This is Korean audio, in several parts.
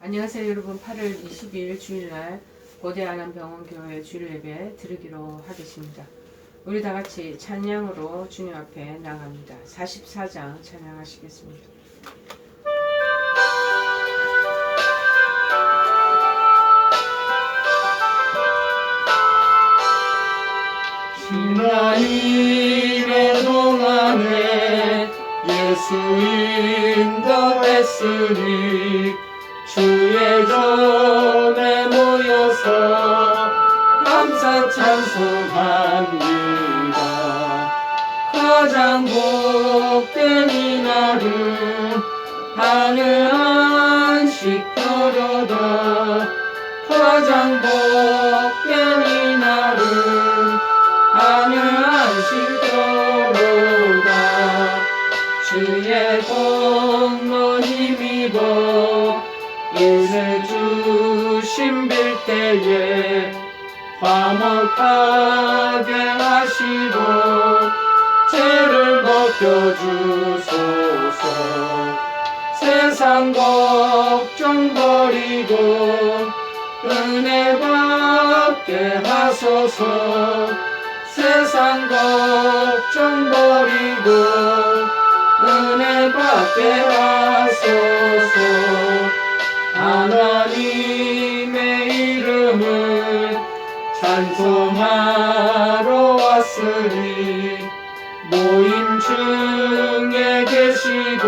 안녕하세요 여러분. 8월 22일 주일날 고대 안암병원교회 주일 예배 드리기로 하겠습니다. 우리 다같이 찬양으로 주님 앞에 나갑니다. 44장 찬양하시겠습니다. 하나님의 동안에 예수 인도했으니 주의 전에 모여서 감사 찬송합니다. 가장 복된 이날은 하늘 안식 들어다. 가장 복된 이날은 하늘 안식도로다. 주의 공로 힘입어 은혜 주심 빌 때에 화목하게 하시고 죄를 벗겨주소서. 세상 걱정 버리고 은혜 받게 하소서. 세상 걱정 버리고 은혜 받게 하소서. 하나님의 이름을 찬송하러 왔으니 모임 중에 계시고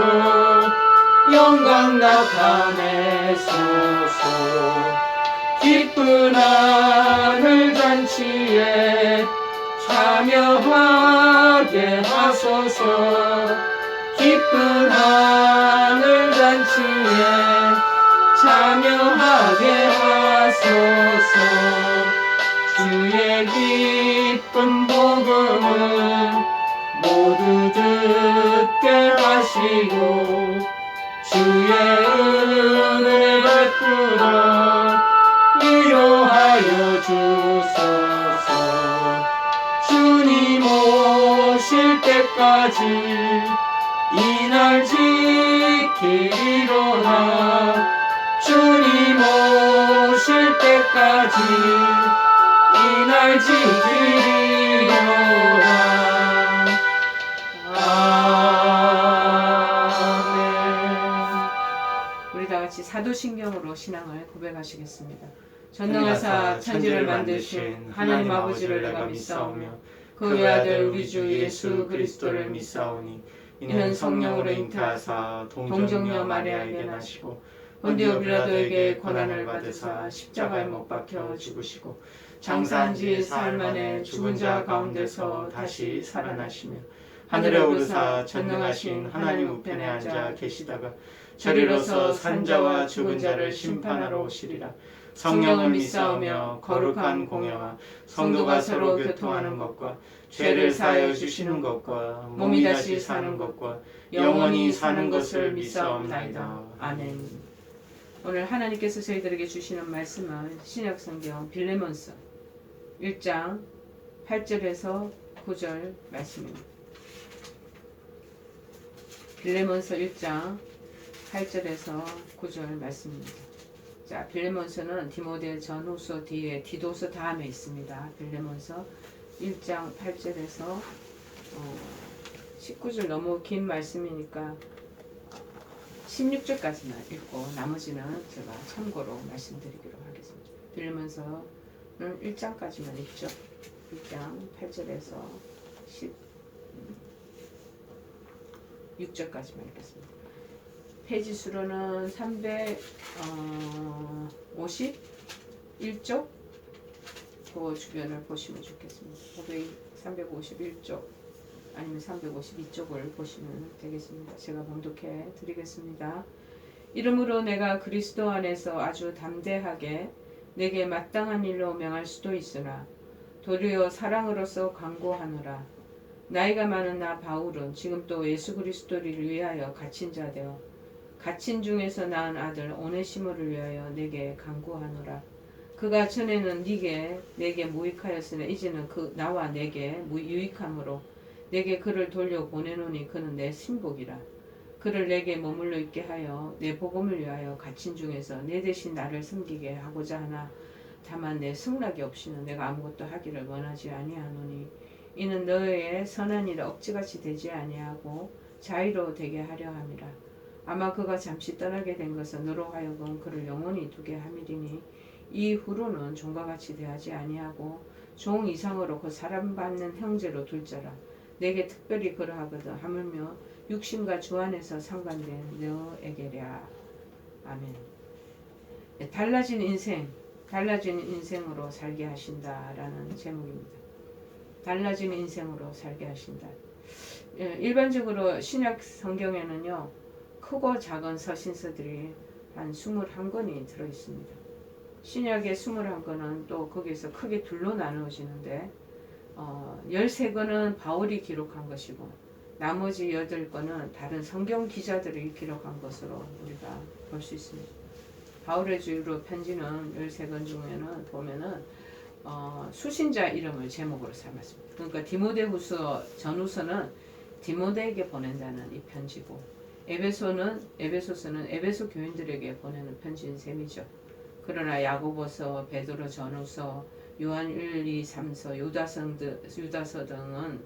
영광 나타내소서. 기쁜 하늘 잔치에 참여하게 하소서. 기쁜 하늘 잔치에 참여하게 하소서. 주의 기쁜 복음을 모두 듣게 하시고 주의 은혜를 베풀어 위로하여 주소서. 주님 오실 때까지 이 날 지키리로라. 주님 오실 때까지 이 날 지키리로라. 아멘. 우리 다같이 사도신경으로 신앙을 고백하시겠습니다. 전능하사 천지를 만드신 하나님 아버지를 내가 믿사오며 그 외아들 우리 주 예수 그리스도를 믿사오니 이는 성령으로 잉태하사 동정녀 마리아에게 나시고 본디오 빌라도에게 고난을 받으사 십자가에 못 박혀 죽으시고 장사한 지 사흘 만에 죽은 자 가운데서 다시 살아나시며 하늘에 오르사 전능하신 하나님 우편에 앉아 계시다가 저리로서 산자와 죽은 자를 심판하러 오시리라. 성령을 믿사오며 거룩한 공예와 성도가 서로 교통하는 것과 죄를 사하여 주시는 것과 몸이 다시 사는 것과 영원히 사는 것을 믿사옵나이다. 아멘. 오늘 하나님께서 저희들에게 주시는 말씀은 신약성경 빌레몬서 1장 8절에서 9절 말씀입니다. 빌레몬서 1장 8절에서 9절 말씀입니다. 자, 빌레몬서는 디모데 전후서 뒤에 디도서 다음에 있습니다. 빌레몬서 1장 8절에서 19절 너무 긴 말씀이니까 16절까지만 읽고 나머지는 제가 참고로 말씀드리기로 하겠습니다. 빌레몬서는 1장까지만 읽죠. 1장 8절에서 16절까지만 읽겠습니다. 페이지 수로는 351쪽 그 주변을 보시면 좋겠습니다. 351쪽 아니면 352쪽을 보시면 되겠습니다. 제가 봉독해 드리겠습니다. 이러므로 내가 그리스도 안에서 아주 담대하게 내게 마땅한 일로 명할 수도 있으나 도리어 사랑으로서 강구하노라. 나이가 많은 나 바울은 지금 또 예수 그리스도를 위하여 갇힌 자 되어 갇힌 중에서 낳은 아들 오네시모를 위하여 내게 간구하노라. 그가 전에는 내게 무익하였으나 이제는 나와 내게 유익함으로 내게 그를 돌려 보내노니 그는 내 신복이라. 그를 내게 머물러 있게 하여 내 복음을 위하여 갇힌 중에서 내 대신 나를 섬기게 하고자 하나 다만 내 승낙이 없이는 내가 아무것도 하기를 원하지 아니하노니 이는 너의 선한 일에 억지같이 되지 아니하고 자유로 되게 하려 함이라. 아마 그가 잠시 떠나게 된 것은 너로 하여금 그를 영원히 두게 함이리니 이후로는 종과 같이 대하지 아니하고 종 이상으로 그 사랑받는 형제로 둘 자라. 내게 특별히 그러하거든 하물며 육신과 주 안에서 상관된 너에게랴. 아멘. 네, 달라진 인생으로 살게 하신다라는 제목입니다. 달라진 인생으로 살게 하신다. 일반적으로 신약 성경에는요, 크고 작은 서신서들이 한 21권이 들어있습니다. 신약의 21권은 또 거기서 크게 둘로 나누어지는데 13권은 바울이 기록한 것이고 나머지 8권은 다른 성경 기자들이 기록한 것으로 우리가 볼 수 있습니다. 바울의 주로 편지는 13권 중에는 보면은 수신자 이름을 제목으로 삼았습니다. 그러니까 디모데후서 전후서는 디모데에게 보낸다는 이 편지고 에베소서는 에베소 교인들에게 보내는 편지인 셈이죠. 그러나 야고보서, 베드로 전후서, 요한 1, 2, 3서, 유다서 등은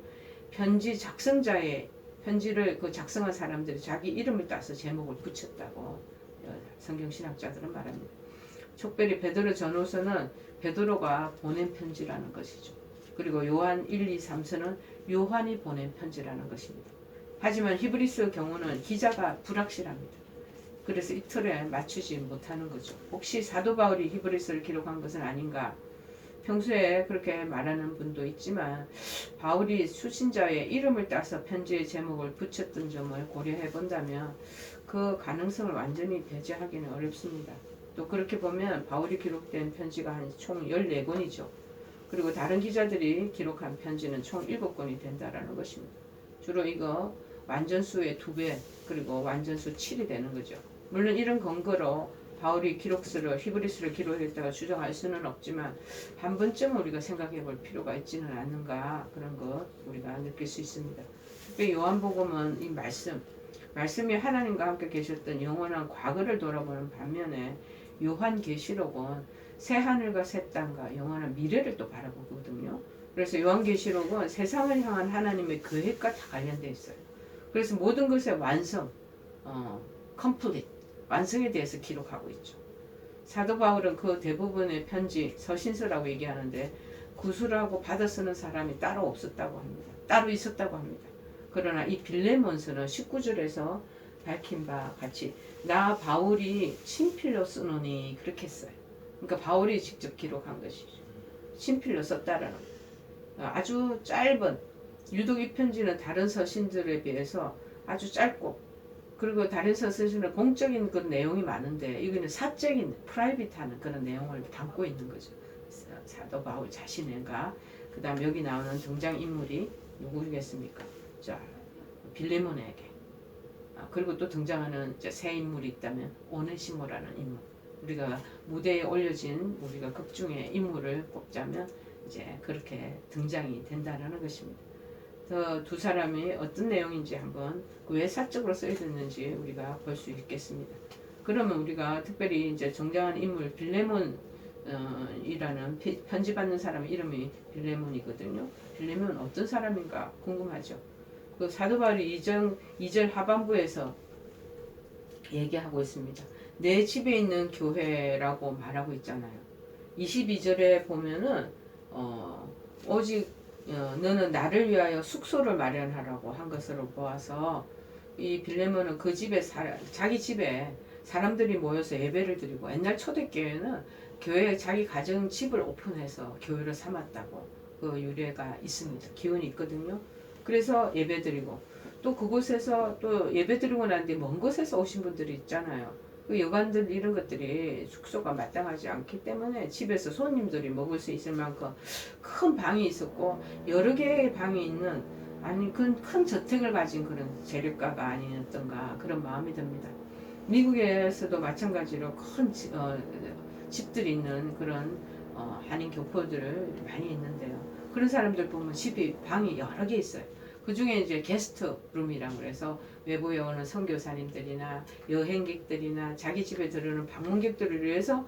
편지 작성자의 편지를 그 작성한 사람들이 자기 이름을 따서 제목을 붙였다고 성경 신학자들은 말합니다. 특별히 베드로 전후서는 베드로가 보낸 편지라는 것이죠. 그리고 요한 1, 2, 3서는 요한이 보낸 편지라는 것입니다. 하지만 히브리서 경우는 기자가 불확실합니다. 그래서 이 틀에 맞추지 못하는 거죠. 혹시 사도 바울이 히브리서를 기록한 것은 아닌가? 평소에 그렇게 말하는 분도 있지만 바울이 수신자의 이름을 따서 편지의 제목을 붙였던 점을 고려해 본다면 그 가능성을 완전히 배제하기는 어렵습니다. 또 그렇게 보면 바울이 기록된 편지가 한 총 14권이죠. 그리고 다른 기자들이 기록한 편지는 총 7권이 된다라는 것입니다. 주로 이거 완전수의 2배 그리고 완전수 7이 되는 거죠. 물론 이런 근거로 바울이 히브리서를 기록했다고 주장할 수는 없지만 한 번쯤 우리가 생각해 볼 필요가 있지는 않는가 그런 것 우리가 느낄 수 있습니다. 특히 요한복음은 이 말씀이 하나님과 함께 계셨던 영원한 과거를 돌아보는 반면에 요한계시록은 새 하늘과 새 땅과 영원한 미래를 또 바라보거든요. 그래서 요한계시록은 세상을 향한 하나님의 계획과 다 관련되어 있어요. 그래서 모든 것의 완성, complete, 완성에 대해서 기록하고 있죠. 사도 바울은 그 대부분의 편지, 서신서라고 얘기하는데 구술하고 받아 쓰는 사람이 따로 없었다고 합니다. 따로 있었다고 합니다. 그러나 이 빌레몬서는 19절에서 밝힌 바 같이 나 바울이 친필로 쓰노니 그렇게 써요. 그러니까 바울이 직접 기록한 것이죠. 친필로 썼다라는 아주 짧은 유독 이 편지는 다른 서신들에 비해서 아주 짧고 그리고 다른 서신은 공적인 그런 내용이 많은데 이거는 사적인 프라이빗한 그런 내용을 담고 있는 거죠. 사도 바울 자신인가 그 다음 여기 나오는 등장인물이 누구겠습니까? 자, 빌레몬에게 그리고 또 등장하는 새 인물이 있다면 오네시모라는 인물 우리가 무대에 올려진 우리가 극중의 인물을 꼽자면 이제 그렇게 등장이 된다는 것입니다. 더 두 사람이 어떤 내용인지 한번 왜 사적으로 쓰여졌는지 우리가 볼 수 있겠습니다. 그러면 우리가 특별히 이제 정당한 인물 빌레몬이라는 편지 받는 사람 이름이 빌레몬이거든요. 빌레몬은 어떤 사람인가 궁금하죠. 그 사도 바울이 2절 하반부에서 얘기하고 있습니다. 내 집에 있는 교회라고 말하고 있잖아요. 22절에 보면은 오직 너는 나를 위하여 숙소를 마련하라고 한 것으로 보아서 이 빌레몬은 그 집에 자기 집에 사람들이 모여서 예배를 드리고 옛날 초대교회는 교회에 자기 가정 집을 오픈해서 교회를 삼았다고 그 유래가 있습니다. 기원이 있거든요. 그래서 예배 드리고 또 그곳에서 또 예배 드리고 난 뒤에 먼 곳에서 오신 분들이 있잖아요. 그 여관들 이런 것들이 숙소가 마땅하지 않기 때문에 집에서 손님들이 먹을 수 있을 만큼 큰 방이 있었고 여러 개의 방이 있는 큰 저택을 가진 그런 재력가가 아니었던가 그런 마음이 듭니다. 미국에서도 마찬가지로 큰 집들이 있는 그런 한인 교포들 많이 있는데요. 그런 사람들 보면 방이 여러 개 있어요. 그 중에 이제 게스트 룸이라고 그래서 외부에 오는 선교사님들이나 여행객들이나 자기 집에 들어오는 방문객들을 위해서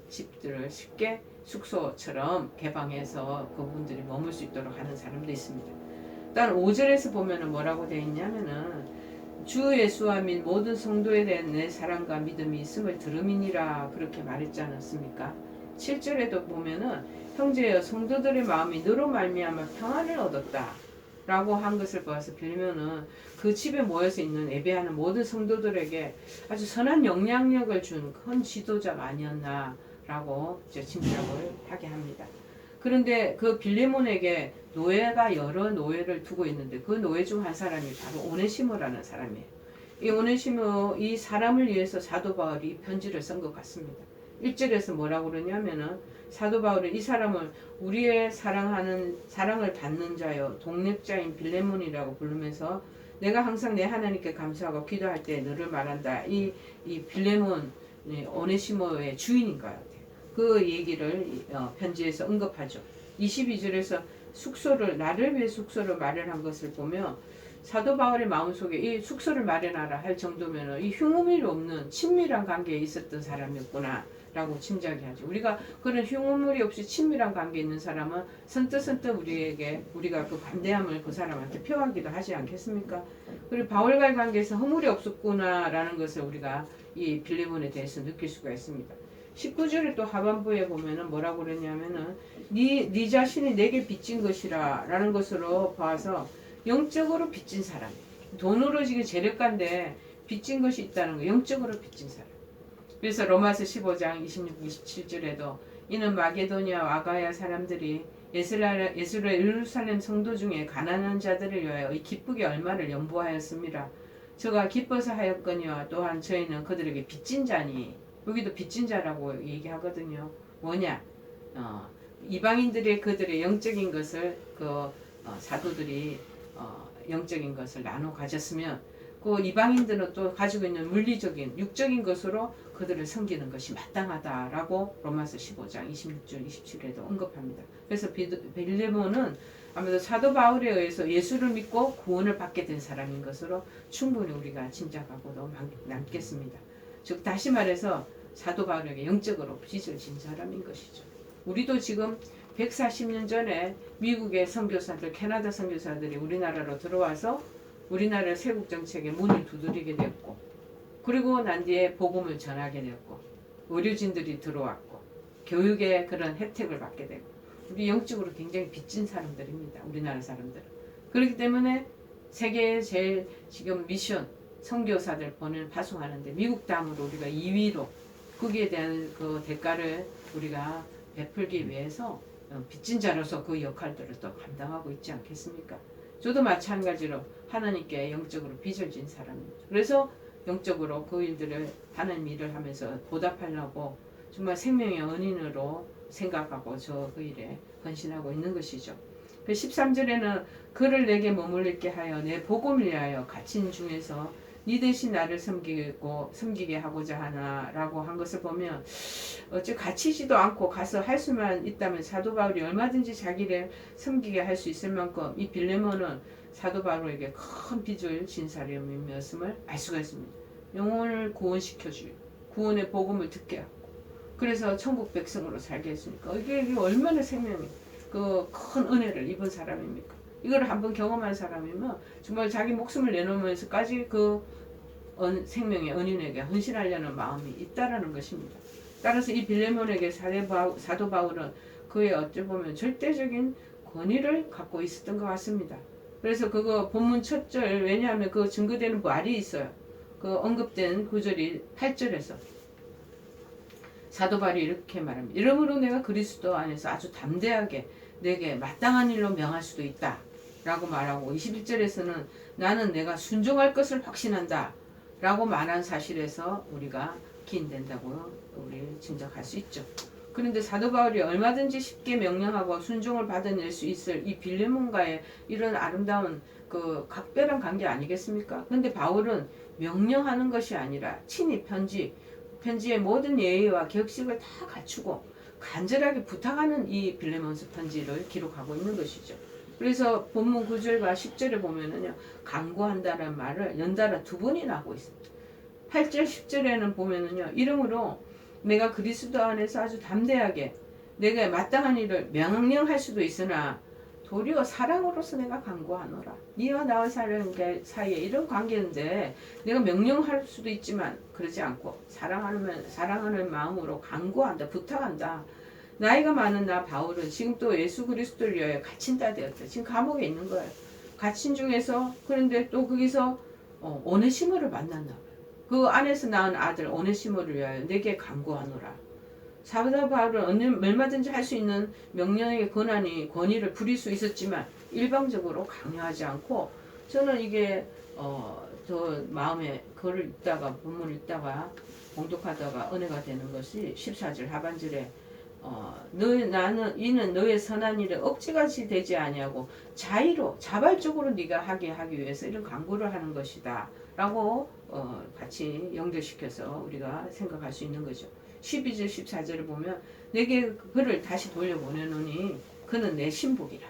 집들을 쉽게 숙소처럼 개방해서 그분들이 머물 수 있도록 하는 사람도 있습니다. 일단 5절에서 보면은 뭐라고 되어 있냐면은 주 예수와 및 모든 성도에 대한 내 사랑과 믿음이 있음을 들음이니라 그렇게 말했지 않았습니까? 7절에도 보면은 형제여 성도들의 마음이 너로 말미암아 평안을 얻었다 라고 한 것을 보아서 빌리면은 그 집에 모여서 있는 예배하는 모든 성도들에게 아주 선한 영향력을 준 큰 지도자가 아니었나 라고 이제 짐작을 하게 합니다. 그런데 그 빌레몬에게 노예가 여러 노예를 두고 있는데 그 노예 중 한 사람이 바로 오네시모라는 사람이에요. 이 오네시모 이 사람을 위해서 사도 바울이 이 편지를 쓴 것 같습니다. 1절에서 뭐라고 그러냐면은 사도 바울은 이 사람을 우리의 사랑을 받는 자여 동력자인 빌레몬이라고 부르면서 내가 항상 내 하나님께 감사하고 기도할 때 너를 말한다. 이 빌레몬 오네시모의 주인인 것 같아요. 그 얘기를 편지에서 언급하죠. 22절에서 나를 위해 숙소를 마련한 것을 보며 사도 바울의 마음속에 이 숙소를 마련하라 할 정도면 이 흉음이 없는 친밀한 관계에 있었던 사람이었구나 라고 짐작이 하죠. 우리가 그런 흉음물이 없이 친밀한 관계에 있는 사람은 선뜻 우리가 그 관대함을 그 사람한테 표하기도 하지 않겠습니까? 그리고 바울과의 관계에서 허물이 없었구나 라는 것을 우리가 이 빌레몬에 대해서 느낄 수가 있습니다. 19절에 또 하반부에 보면은 뭐라고 그러냐면은 네 자신이 내게 빚진 것이라 라는 것으로 봐서 영적으로 빚진 사람, 돈으로 지금 재력가인데 빚진 것이 있다는 거, 영적으로 빚진 사람. 그래서 로마서 15장 26, 27절에도 이는 마게도니아와 아가야 사람들이 예루살렘 성도 중에 가난한 자들을 위하여 이 기쁘게 얼마를 연보하였습니다. 저가 기뻐서 하였거니와 또한 저희는 그들에게 빚진 자니, 여기도 빚진 자라고 얘기하거든요. 뭐냐? 이방인들의 그들의 영적인 것을 사도들이 영적인 것을 나눠 가졌으면 그 이방인들은 또 가지고 있는 물리적인 육적인 것으로 그들을 섬기는 것이 마땅하다라고 로마서 15장 26절 27절에도 언급합니다. 그래서 빌레몬은 아무래도 사도 바울에 의해서 예수를 믿고 구원을 받게 된 사람인 것으로 충분히 우리가 짐작하고도 남겠습니다. 즉 다시 말해서 사도 바울에게 영적으로 빚을 진 사람인 것이죠. 우리도 지금 140년 전에 미국의 선교사들, 캐나다 선교사들이 우리나라로 들어와서 우리나라 세국 정책에 문을 두드리게 되었고, 그리고 난 뒤에 복음을 전하게 되었고, 의료진들이 들어왔고, 교육의 그런 혜택을 받게 되고, 우리 영적으로 굉장히 빚진 사람들입니다. 우리나라 사람들은. 그렇기 때문에 세계의 제일 지금 미션 선교사들 파송하는데 미국 다음으로 우리가 2위로 거기에 대한 그 대가를 우리가 베풀기 위해서 빚진 자로서 그 역할들을 또 감당하고 있지 않겠습니까? 저도 마찬가지로 하나님께 영적으로 빚을 진 사람입니다. 그래서 영적으로 그 일들을 하나님 일을 하면서 보답하려고 정말 생명의 은인으로 생각하고 저 그 일에 헌신하고 있는 것이죠. 그 13절에는 그를 내게 머물게 하여 내 복음을 위하여 갇힌 중에서 네 대신 나를 섬기게 하고자 하나라고 한 것을 보면 어째 갇히지도 않고 가서 할 수만 있다면 사도 바울이 얼마든지 자기를 섬기게 할 수 있을 만큼 이 빌레몬은 사도 바울에게 큰 빚을 진 사람이었음을 알 수가 있습니다. 영혼을 구원시켜주고 구원의 복음을 듣게 하고 그래서 천국 백성으로 살게 했으니까 이게 얼마나 생명이 그 큰 은혜를 입은 사람입니까? 이걸 한번 경험한 사람이면 정말 자기 목숨을 내놓으면서까지 그 생명의 은인에게 헌신하려는 마음이 있다라는 것입니다. 따라서 이 빌레몬에게 사도 바울은 그의 어찌 보면 절대적인 권위를 갖고 있었던 것 같습니다. 그래서 그거 본문 첫 절, 왜냐하면 그 증거되는 말이 있어요. 그 언급된 구절이 8절에서 사도 바울이 이렇게 말합니다. 이러므로 내가 그리스도 안에서 아주 담대하게 내게 마땅한 일로 명할 수도 있다 라고 말하고 21절에서는 나는 내가 순종할 것을 확신한다 라고 말한 사실에서 우리가 기인된다고 우리 짐작할 수 있죠. 그런데 사도 바울이 얼마든지 쉽게 명령하고 순종을 받아낼 수 있을 이 빌레몬과의 이런 아름다운 그 각별한 관계 아니겠습니까? 그런데 바울은 명령하는 것이 아니라 친히 편지의 모든 예의와 격식을 다 갖추고 간절하게 부탁하는 이 빌레몬서 편지를 기록하고 있는 것이죠. 그래서 본문 9절과 10절에 보면은요, 강구한다는 말을 연달아 두 번이나 하고 있습니다. 8절, 10절에는 보면은요, 이러므로 내가 그리스도 안에서 아주 담대하게 내가 마땅한 일을 명령할 수도 있으나 도리어 사랑으로서 내가 강구하노라. 니와 나와 사이에 이런 관계인데 내가 명령할 수도 있지만 그러지 않고 사랑하는 마음으로 강구한다, 부탁한다. 나이가 많은 나 바울은 지금 또 예수 그리스도를 위하여 갇힌 자 되었다. 지금 감옥에 있는 거예요. 갇힌 중에서 그런데 또 거기서 오네시모를 만났나 봐요. 그 안에서 낳은 아들 오네시모를 위하여 내게 강구하노라. 사도 바울은 얼마든지 할 수 있는 명령의 권위를 부릴 수 있었지만 일방적으로 강요하지 않고, 저는 이게 저 마음에 글을 읽다가 본문을 읽다가 봉독하다가 은혜가 되는 것이 14절 하반절에 이는 너의 선한 일에 억지같이 되지 아니하고 자발적으로 네가 하게 하기 위해서 이런 강구를 하는 것이다 라고 같이 연결시켜서 우리가 생각할 수 있는 거죠. 12절 14절을 보면 내게 그를 다시 돌려보내노니 그는 내 신복이라.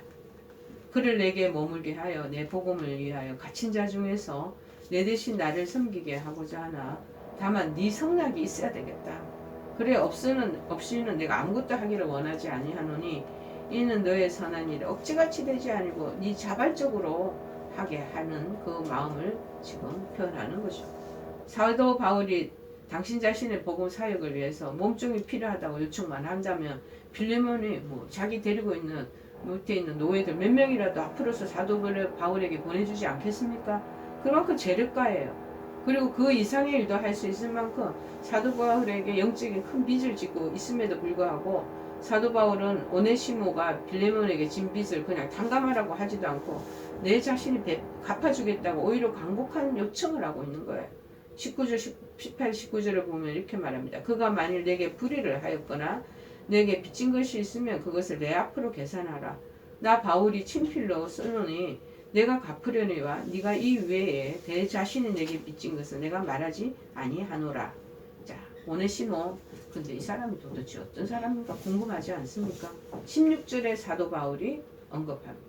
그를 내게 머물게 하여 내 복음을 위하여 갇힌 자 중에서 내 대신 나를 섬기게 하고자 하나 다만 네 성락이 있어야 되겠다. 그래 없이는 내가 아무것도 하기를 원하지 아니하노니 이는 너의 선한 일에 억지같이 되지 아니고 네 자발적으로 하게 하는 그 마음을 지금 표현하는 거죠. 사도 바울이 당신 자신의 복음 사역을 위해서 몸종이 필요하다고 요청만 한다면 빌레몬이 자기 데리고 있는 밑에 있는 노예들 몇 명이라도 앞으로서 사도 바울에게 보내주지 않겠습니까? 그만큼 재력가예요. 그리고 그 이상의 일도 할 수 있을 만큼 사도 바울에게 영적인 큰 빚을 짓고 있음에도 불구하고 사도 바울은 오네시모가 빌레몬에게 진 빚을 그냥 탕감하라고 하지도 않고 내 자신이 갚아주겠다고 오히려 간곡한 요청을 하고 있는 거예요. 18, 19절을 보면 이렇게 말합니다. 그가 만일 내게 불의를 하였거나 내게 빚진 것이 있으면 그것을 내 앞으로 계산하라. 나 바울이 친필로 쓰노니 내가 갚으려니와 네가 이 외에 내 자신이 내게 빚진 것을 내가 말하지 아니하노라. 자, 오네시모. 근데 이 사람이 도대체 어떤 사람인가 궁금하지 않습니까? 16절에 사도 바울이 언급합니다.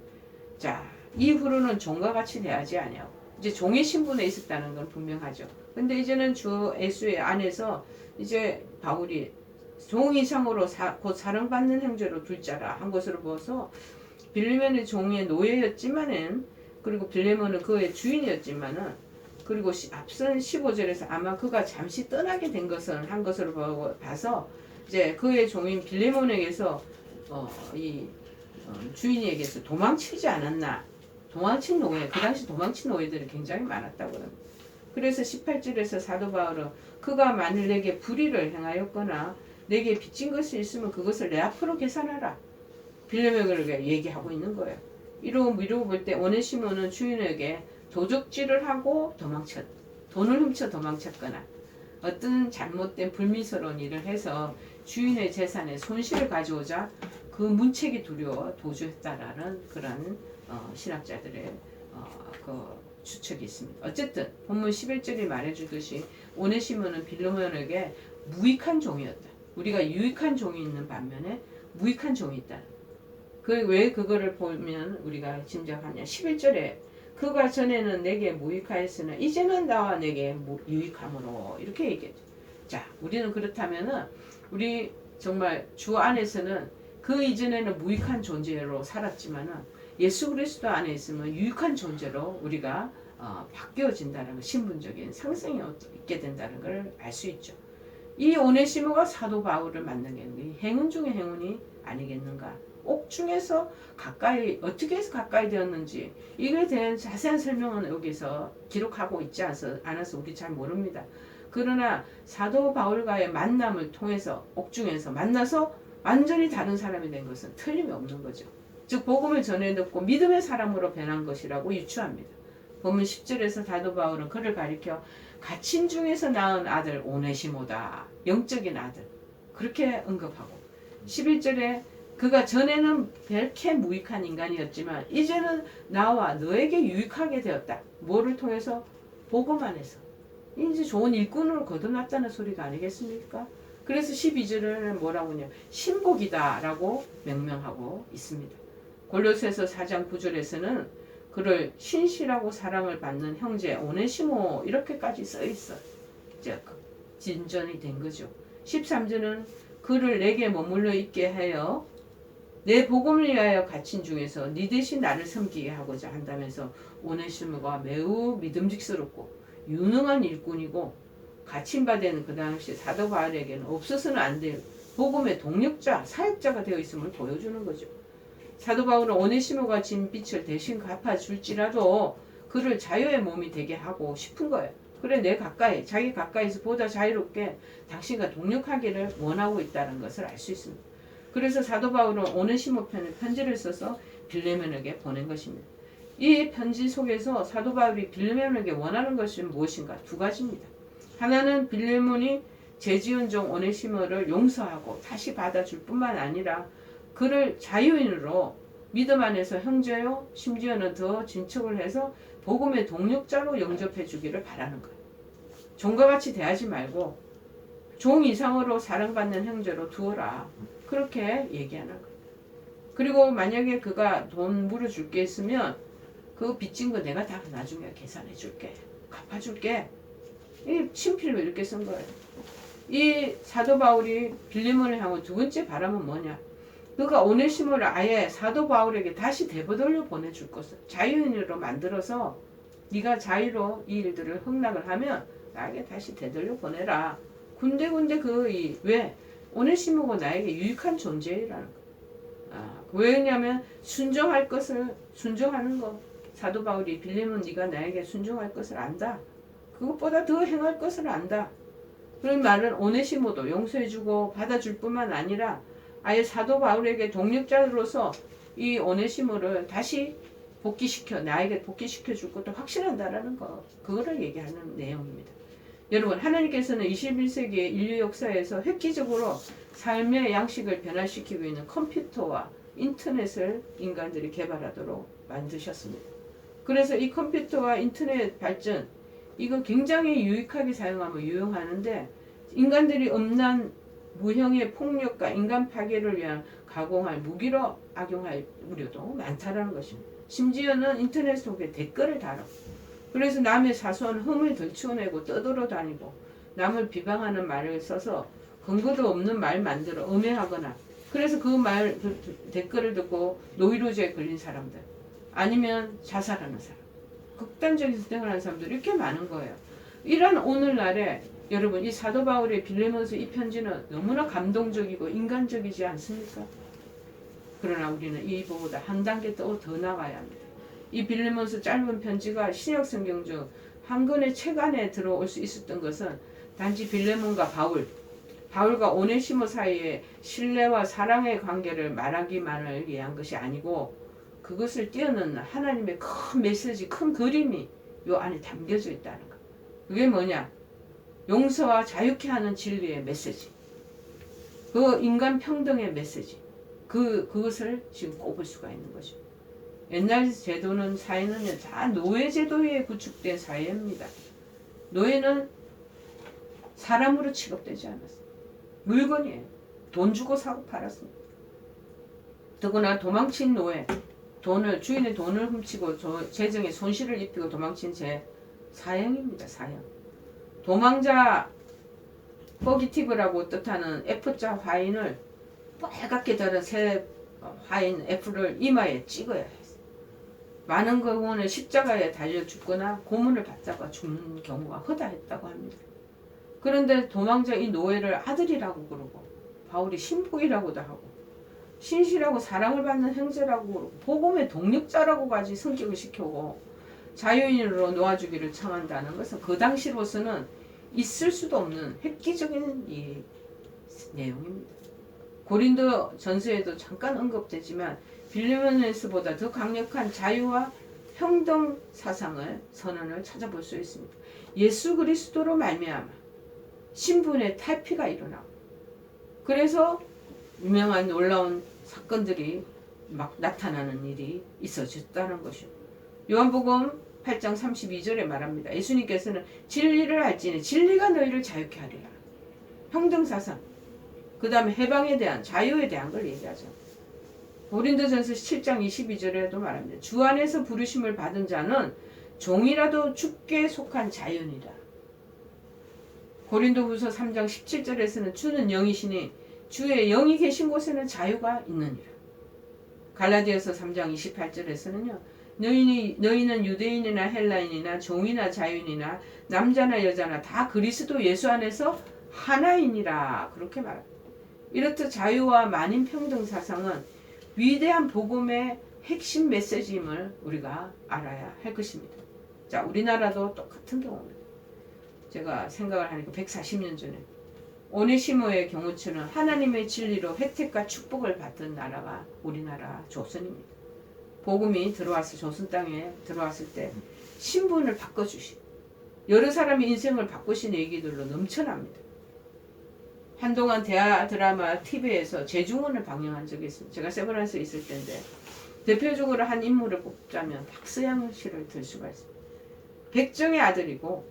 자, 이후로는 종과 같이 대하지 아니하고 이제 종의 신분에 있었다는 건 분명하죠. 근데 이제는 주 예수의 안에서 이제 바울이 종 이상으로 곧 사랑받는 형제로 둘 자라 한 것으로 보아서 빌레몬의 종의 노예였지만은, 그리고 빌레몬은 그의 주인이었지만은, 그리고 앞선 15절에서 아마 그가 잠시 떠나게 된 것은 한 것으로 봐서 이제 그의 종인 빌레몬에게서 주인에게서 도망치지 않았나. 도망친 노예, 그 당시 도망친 노예들이 굉장히 많았다고 합니다. 그래서 18절에서 사도 바울은 그가 만일 내게 불의를 행하였거나 내게 빚진 것이 있으면 그것을 내 앞으로 계산하라. 빌레몬에게 얘기하고 있는 거예요. 이러고 볼 때 오네시모는 주인에게 도적질을 하고 돈을 훔쳐 도망쳤거나 어떤 잘못된 불미스러운 일을 해서 주인의 재산에 손실을 가져오자 그 문책이 두려워 도주했다라는 그런 신학자들의 그 추측이 있습니다. 어쨌든 본문 11절이 말해주듯이 오네시모는 빌레몬에게 무익한 종이었다. 우리가 유익한 종이 있는 반면에 무익한 종이 있다. 왜 그거를 보면 우리가 짐작하냐. 11절에 그가 전에는 내게 무익하였으나 이제는 나와 내게 유익함으로 이렇게 얘기했죠. 자, 우리는 그렇다면은 우리 정말 주 안에서는 그 이전에는 무익한 존재로 살았지만은 예수 그리스도 안에 있으면 유익한 존재로 우리가 바뀌어진다는 거, 신분적인 상승이 있게 된다는 걸 알 수 있죠. 이 오네시모가 사도 바울을 만난 게 행운 중의 행운이 아니겠는가. 옥중에서 어떻게 해서 가까이 되었는지 이거에 대한 자세한 설명은 여기서 기록하고 있지 않아서 우리 잘 모릅니다. 그러나 사도 바울과의 만남을 통해서 옥중에서 만나서 완전히 다른 사람이 된 것은 틀림이 없는 거죠. 즉 복음을 전해 듣고 믿음의 사람으로 변한 것이라고 유추합니다. 본문 10절에서 사도 바울은 그를 가리켜 갇힌 중에서 낳은 아들 오네시모다. 영적인 아들. 그렇게 언급하고 11절에 그가 전에는 별게 무익한 인간이었지만 이제는 나와 너에게 유익하게 되었다. 뭐를 통해서? 복음 안에서. 이제 좋은 일꾼으로 거듭났다는 소리가 아니겠습니까? 그래서 12절에는 뭐라고 하냐. 신복이다 라고 명명하고 있습니다. 골로새서 4장 9절에서는 그를 신실하고 사랑을 받는 형제 오네시모 이렇게까지 써 있어. 이제 진전이 된 거죠. 13절은 그를 내게 머물러 있게 하여 내 복음을 위하여 갇힌 중에서 네 대신 나를 섬기게 하고자 한다면서 오네시모가 매우 믿음직스럽고 유능한 일꾼이고 갇힌 바 된 그 당시 사도 바울에게는 없어서는 안 될 복음의 동력자, 사역자가 되어 있음을 보여주는 거죠. 사도 바울은 오네시모가 진 빚을 대신 갚아줄지라도 그를 자유의 몸이 되게 하고 싶은 거예요. 그래 내 가까이, 자기 가까이서 보다 자유롭게 당신과 동력하기를 원하고 있다는 것을 알 수 있습니다. 그래서 사도 바울은 오네시모 편에 편지를 써서 빌레몬에게 보낸 것입니다. 이 편지 속에서 사도 바울이 빌레몬에게 원하는 것이 무엇인가? 두 가지입니다. 하나는 빌레몬이 죄지은 종 오네시모를 용서하고 다시 받아줄 뿐만 아니라 그를 자유인으로 믿음 안에서 형제요 심지어는 더 진척을 해서 복음의 동력자로 영접해 주기를 바라는 거예요. 종과 같이 대하지 말고 종 이상으로 사랑받는 형제로 두어라. 그렇게 얘기하는 거예요. 그리고 만약에 그가 돈 물어줄 게 있으면 그 빚진 거 내가 다 나중에 계산해 줄게. 갚아줄게. 이 친필로 이렇게 쓴 거예요. 이 사도 바울이 빌레몬을 향한 두 번째 바람은 뭐냐? 그가 오네시모를 아예 사도 바울에게 다시 되버돌려 보내줄 것을 자유인으로 만들어서 네가 자유로 이 일들을 흥락을 하면 나에게 다시 되돌려 보내라. 군데군데 왜? 오네시모가 나에게 유익한 존재라는 거. 왜냐면 순종할 것을 순종하는 거. 사도 바울이 빌레몬 네가 나에게 순종할 것을 안다. 그것보다 더 행할 것을 안다. 그런 말은 오네시모도 용서해주고 받아줄 뿐만 아니라 아예 사도 바울에게 동력자로서 이 오네시모를 다시 복귀시켜 나에게 복귀시켜 줄 것도 확신한다라는 거. 그거를 얘기하는 내용입니다. 여러분 하나님께서는 21세기의 인류 역사에서 획기적으로 삶의 양식을 변화시키고 있는 컴퓨터와 인터넷을 인간들이 개발하도록 만드셨습니다. 그래서 이 컴퓨터와 인터넷 발전 이거 굉장히 유익하게 사용하면 유용하는데 인간들이 엄난 무형의 폭력과 인간 파괴를 위한 가공할 무기로 악용할 우려도 많다라는 것입니다. 심지어는 인터넷 속에 댓글을 달아. 그래서 남의 사소한 흠을 들추어내고 떠돌아다니고 남을 비방하는 말을 써서 근거도 없는 말 만들어 음해하거나 그래서 그 댓글을 듣고 노이로제에 걸린 사람들 아니면 자살하는 사람 극단적인 선택을 하는 사람들이 이렇게 많은 거예요. 이런 오늘날에 여러분 이 사도 바울의 빌레몬서 이 편지는 너무나 감동적이고 인간적이지 않습니까? 그러나 우리는 이보다 한 단계 더 나가야 합니다. 이 빌레몬서 짧은 편지가 신약 성경 중 한 권의 책 안에 들어올 수 있었던 것은 단지 빌레몬과 바울과 오네시모 사이의 신뢰와 사랑의 관계를 말하기만을 위한 것이 아니고 그것을 뛰어넘는 하나님의 큰 메시지, 큰 그림이 요 안에 담겨져 있다는 거. 그게 뭐냐? 용서와 자유케 하는 진리의 메시지. 그 인간 평등의 메시지. 그것을 지금 꼽을 수가 있는 거죠. 옛날 제도는 사회는 다 노예 제도에 구축된 사회입니다. 노예는 사람으로 취급되지 않았어요. 물건이에요. 돈 주고 사고 팔았습니다. 더구나 도망친 노예, 주인의 돈을 훔치고 재정에 손실을 입히고 도망친 죄, 사형입니다. 사형. 도망자 포기티브라고 뜻하는 F자 화인을 빨갛게 달은 새 화인 F를 이마에 찍어야 했어요. 많은 경우는 십자가에 달려 죽거나 고문을 받다가 죽는 경우가 허다했다고 합니다. 그런데 도망자 이 노예를 아들이라고 그러고 바울이 신복이라고도 하고 신실하고 사랑을 받는 형제라고 그러고 복음의 동력자라고까지 성격을 시켜고 자유인으로 놓아주기를 청한다는 것은 그 당시로서는 있을 수도 없는 획기적인 이 내용입니다. 고린도 전서에도 잠깐 언급되지만 빌레몬에서보다 더 강력한 자유와 평등 사상을 선언을 찾아볼 수 있습니다. 예수 그리스도로 말미암아 신분의 탈피가 일어나고 그래서 유명한 놀라운 사건들이 막 나타나는 일이 있어졌다는 것이요. 요한복음 8장 32절에 말합니다. 예수님께서는 진리를 알지니 진리가 너희를 자유케 하리라. 평등사상 그 다음에 해방에 대한 자유에 대한 걸 얘기하죠. 고린도전서 7장 22절에도 말합니다. 주 안에서 부르심을 받은 자는 종이라도 주께 속한 자연이라. 고린도후서 3장 17절에서는 주는 영이시니 주의 영이 계신 곳에는 자유가 있느니라. 갈라디아서 3장 28절에서는요. 너희는 유대인이나 헬라인이나 종이나 자유인이나 남자나 여자나 다 그리스도 예수 안에서 하나이니라. 그렇게 말합니다. 이렇듯 자유와 만인 평등 사상은 위대한 복음의 핵심 메시지임을 우리가 알아야 할 것입니다. 자, 우리나라도 똑같은 경우입니다. 제가 생각을 하니까 140년 전에 오네시모의 경우처럼 하나님의 진리로 혜택과 축복을 받던 나라가 우리나라 조선입니다. 복음이 들어와서 조선 땅에 들어왔을 때 신분을 바꿔주시고 여러 사람의 인생을 바꾸신 얘기들로 넘쳐납니다. 한동안 대하 드라마 TV에서 재중원을 방영한 적이 있습니다. 제가 세브란스에 있을 때인데 대표적으로 한 인물을 꼽자면 박서양 씨를 들 수가 있습니다. 백정의 아들이고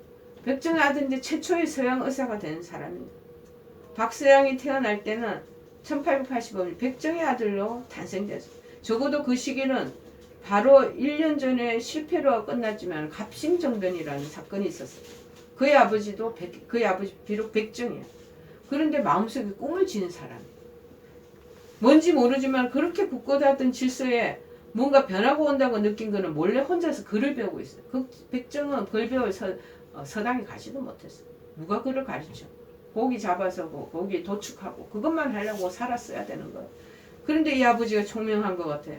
백정의 아들인데 최초의 서양 의사가 된 사람입니다. 박서양이 태어날 때는 1885년 백정의 아들로 탄생됐습니다. 적어도 그 시기는 바로 1년 전에 실패로 끝났지만 갑신정변이라는 사건이 있었어요. 그의 아버지 비록 백정이에요. 그런데 마음속에 꿈을 지는 사람. 뭔지 모르지만 그렇게 굳건하던 질서에 뭔가 변화가 온다고 느낀 거는 몰래 혼자서 글을 배우고 있어요. 그 백정은 글 배울 서당에 가지도 못했어요. 누가 글을 가르쳐? 고기 잡아서 고기 도축하고 그것만 하려고 살았어야 되는 거예요. 그런데 이 아버지가 총명한 것 같아요.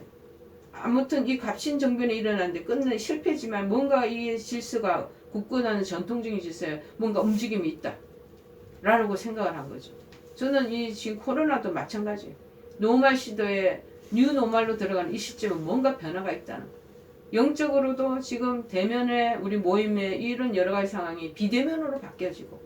아무튼 이 갑신정변이 일어났는데 끝내 실패지만 뭔가 이 질서가 굳건한 전통적인 질서에 뭔가 움직임이 있다. 라고 생각을 한 거죠. 저는 이 지금 코로나도 마찬가지예요. 노말 시대에 뉴노말로 들어가는 이 시점은 뭔가 변화가 있다는 거예요. 영적으로도 지금 대면에 우리 모임에 이런 여러 가지 상황이 비대면으로 바뀌어지고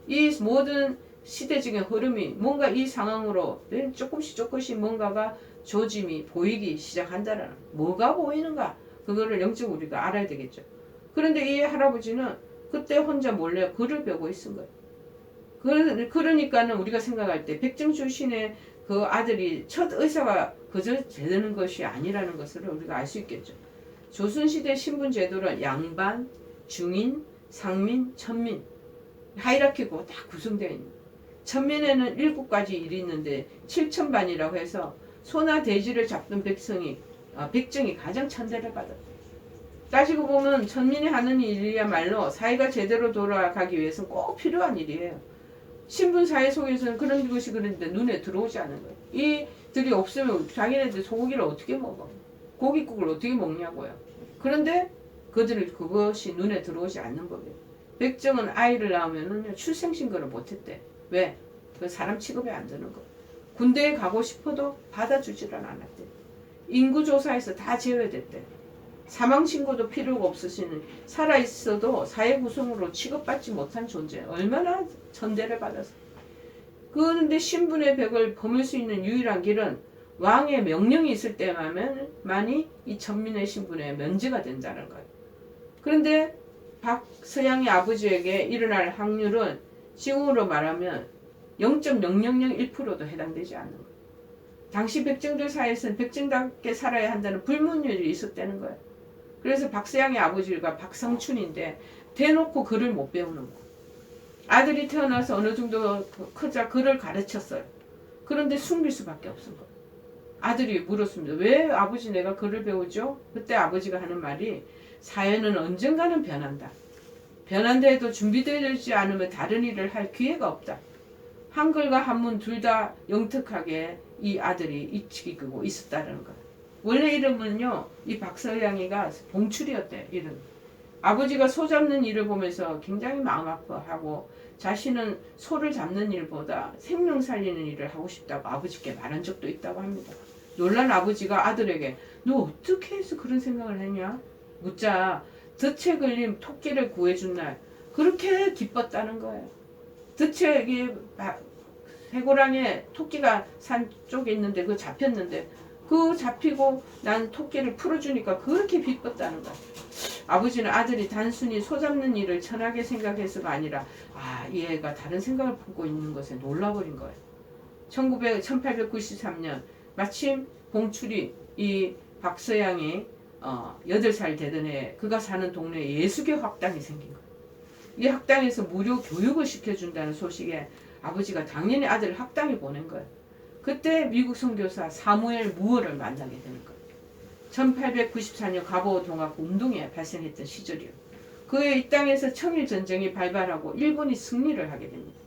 이 모든 시대적인 흐름이 뭔가 이 상황으로 조금씩 뭔가가 조짐이 보이기 시작한다는 거예요. 뭐가 보이는가? 그거를 영적으로 우리가 알아야 되겠죠. 그런데 이 할아버지는 그때 혼자 몰래 글을 배우고 있은 거예요. 그러니까는 우리가 생각할 때 백정 출신의 그 아들이 첫 의사가 그저 되는 것이 아니라는 것을 우리가 알 수 있겠죠. 조선시대 신분 제도는 양반, 중인, 상민, 천민 하이라키고 딱 구성되어 있는. 천민에는 7가지 일이 있는데 7천반이라고 해서 소나 돼지를 잡던 백정이 가장 천대를 받았다. 따지고 보면 천민이 하는 일이야말로 사회가 제대로 돌아가기 위해서는 꼭 필요한 일이에요. 신분 사회 속에서는 그런 것이 그런데 눈에 들어오지 않는 거예요. 이들이 없으면 자기네들 소고기를 어떻게 먹어? 고깃국을 어떻게 먹냐고요. 그런데 그것이 눈에 들어오지 않는 법이에요. 백정은 아이를 낳으면 출생신고를 못했대. 왜? 그 사람 취급이 안 되는 거. 군대에 가고 싶어도 받아주지를 않았대. 인구조사에서 다 제외됐대. 사망신고도 필요가 없으시는 살아있어도 사회 구성으로 취급받지 못한 존재. 얼마나 천대를 받았어. 그런데 신분의 벽을 범을 수 있는 유일한 길은 왕의 명령이 있을 때만이 이 천민의 신분에 면제가 된다는 거예요. 그런데 박서양의 아버지에게 일어날 확률은 지금으로 말하면 0.0001%도 해당되지 않는 거예요. 당시 백정들 사이에서는 백정답게 살아야 한다는 불문율이 있었다는 거예요. 그래서 박서양의 아버지가 박성춘인데 대놓고 글을 못 배우는 거예요. 아들이 태어나서 어느 정도 크자 글을 가르쳤어요. 그런데 숨길 수밖에 없은 거예요. 아들이 물었습니다. 왜 아버지 내가 글을 배우죠? 그때 아버지가 하는 말이 사회는 언젠가는 변한다. 변한다 해도 준비되지 않으면 다른 일을 할 기회가 없다. 한글과 한문 둘 다 영특하게 이 아들이 익히고 있었다는 거예요. 원래 이름은요, 이 박서양이가 봉출이었대, 이름. 아버지가 소 잡는 일을 보면서 굉장히 마음 아파하고 자신은 소를 잡는 일보다 생명 살리는 일을 하고 싶다고 아버지께 말한 적도 있다고 합니다. 놀란 아버지가 아들에게 너 어떻게 해서 그런 생각을 했냐? 묻자 덫에 걸린 토끼를 구해준 날 그렇게 기뻤다는 거예요. 덫에 해고랑에 토끼가 산 쪽에 있는데 그거 잡혔는데 그 잡히고 난 토끼를 풀어주니까 그렇게 기뻤다는 거야. 아버지는 아들이 단순히 소 잡는 일을 천하게 생각해서가 아니라 이 애가 다른 생각을 품고 있는 것에 놀라버린 거예요. 1893년 마침 봉출이 이 박서양이 8살 되던 해 그가 사는 동네에 예수교 학당이 생긴 거예요. 이 학당에서 무료 교육을 시켜준다는 소식에 아버지가 당연히 아들을 학당에 보낸 거예요. 그때 미국 선교사 사무엘 무어를 만나게 되는 거예요. 1894년 가보오 동학 운동이 발생했던 시절이요. 그의 이 땅에서 청일 전쟁이 발발하고 일본이 승리를 하게 됩니다.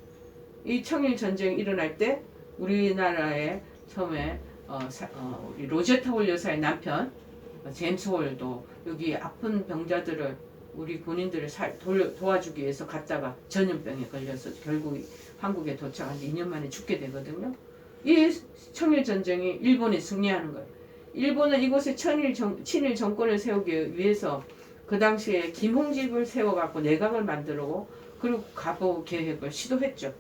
이 청일 전쟁이 일어날 때 우리나라에 처음에 우리 로제타 홀 여사의 남편 제임스 홀도 여기 아픈 병자들을 우리 군인들을 도와주기 위해서 갔다가 전염병에 걸려서 결국 한국에 도착한 지 2년 만에 죽게 되거든요. 이 청일 전쟁이 일본이 승리하는 거예요. 일본은 이곳에 친일 정권을 세우기 위해서 그 당시에 김홍집을 세워갖고 내각을 만들고 그리고 가보 계획을 시도했죠.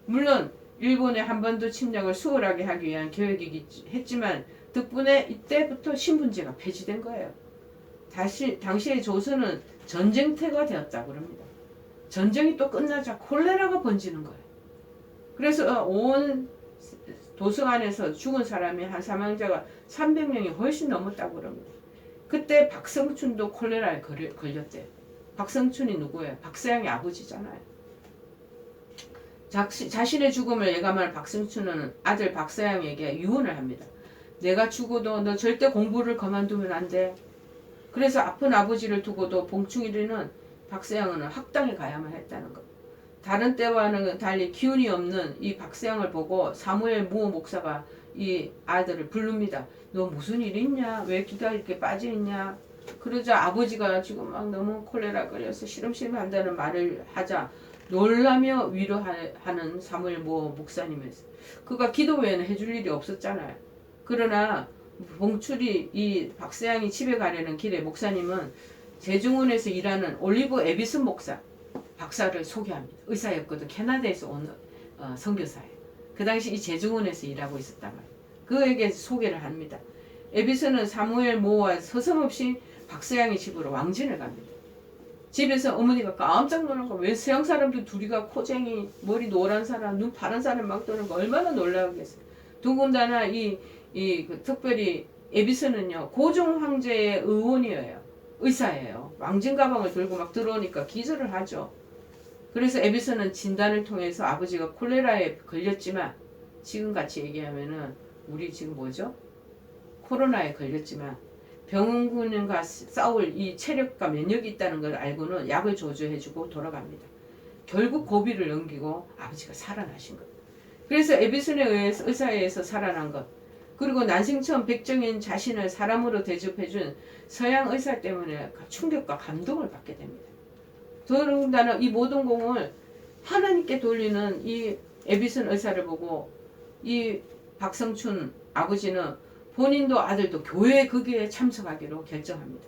물론 일본의 한반도 침략을 수월하게 하기 위한 계획이긴 했지만 덕분에 이때부터 신분제가 폐지된 거예요. 당시의 조선은 전쟁터가 되었다고 합니다. 전쟁이 또 끝나자 콜레라가 번지는 거예요. 그래서 온 도서관에서 죽은 사람이 한 사망자가 300명이 훨씬 넘었다고 합니다. 그때 박성춘도 콜레라에 걸렸대요. 박성춘이 누구예요? 박서양의 아버지잖아요. 자신의 죽음을 예감한 박성춘은 아들 박서양에게 유언을 합니다. 내가 죽어도 너 절대 공부를 그만두면 안 돼. 그래서 아픈 아버지를 두고도 봉충이리는 박서양은 학당에 가야만 했다는 것. 다른 때와는 달리 기운이 없는 이 박서양을 보고 사무엘 무어 목사가 이 아들을 부릅니다. 너 무슨 일 있냐? 왜 기가 이렇게 빠져있냐? 그러자 아버지가 지금 막 너무 콜레라 걸려서 시름시름 한다는 말을 하자 놀라며 위로하는 사무엘 무어 목사님이었어요. 그가 기도 외에는 해줄 일이 없었잖아요. 그러나 봉출이 이 박서양이 집에 가려는 길에 목사님은 제중원에서 일하는 올리브 에비슨 목사 박사를 소개합니다. 의사였거든. 캐나다에서 온 선교사예요. 그 당시 이 제중원에서 일하고 있었단 말이에요. 그에게 소개를 합니다. 에비슨은 사무엘 모와 서슴없이 박서양의 집으로 왕진을 갑니다. 집에서 어머니가 깜짝 놀란 거. 왜 서양 사람들 둘이가 코쟁이, 머리 노란 사람, 눈 파란 사람 막 도는 거 얼마나 놀라겠어요. 더군다나 특별히 에비슨은요 고종 황제의 의원이에요. 의사예요. 왕진 가방을 들고 막 들어오니까 기절을 하죠. 그래서 에비슨은 진단을 통해서 아버지가 콜레라에 걸렸지만 지금같이 얘기하면은 우리 지금 뭐죠? 코로나에 걸렸지만 병원군과 싸울 이 체력과 면역이 있다는 걸 알고는 약을 조주해주고 돌아갑니다. 결국 고비를 넘기고 아버지가 살아나신 것. 그래서 에비슨에 의해서 의사에 의해서 살아난 것. 그리고 난생처음 백정인 자신을 사람으로 대접해준 서양 의사 때문에 충격과 감동을 받게 됩니다. 더군다나 이 모든 공을 하나님께 돌리는 이 에비슨 의사를 보고 이 박성춘 아버지는 본인도 아들도 교회 거기에 참석하기로 결정합니다.